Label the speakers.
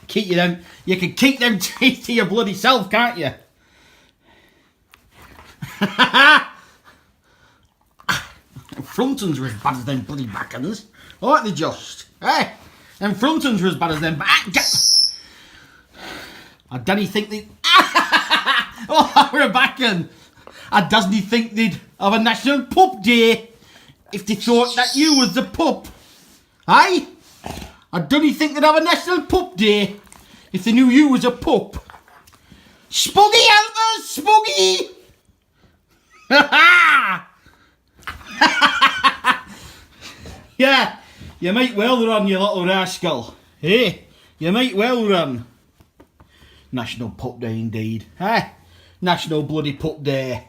Speaker 1: Keep you them. You can keep them teeth to your bloody self, can't you? Front ones were as bad as them bloody back ones. Aren't they just? Eh? Them front ones were as bad as them back. I don't think they... Oh, we're back in. I doesn't think they'd have a national pup day if they thought that you was the pup. Aye? I don't think they'd have a national pup day if they knew you was a pup. Spuggy, help us, Spuggy! Yeah, you might well run, you little rascal. Hey, you might well run. National Pup Day indeed. Eh? National bloody Pup Day.